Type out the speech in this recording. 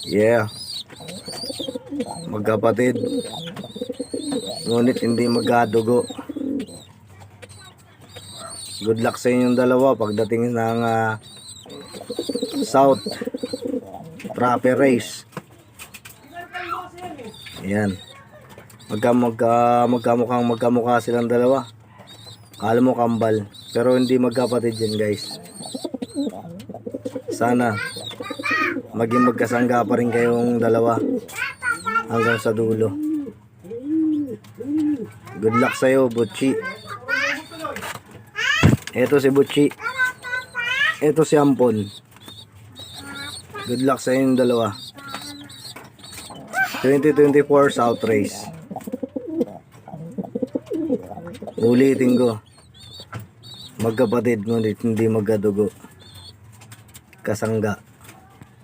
Yeah. Magkapatid. Ngunit hindi magkadugo. Good luck sa inyong dalawa pagdating ng South Proper Race. Ayan. Magkamukha silang dalawa. Kala mo kambal, pero hindi magkapatid yan, guys. Sana maging magkasangga pa rin kayong dalawa hanggang sa dulo. Good luck sa'yo, Butchi. Ito si Butchi. Ito si Ampon. Good luck sa inyong dalawa. 2024 South Race. Ulitin ko. Magkapatid ngunit hindi magkadugo. Kasangga.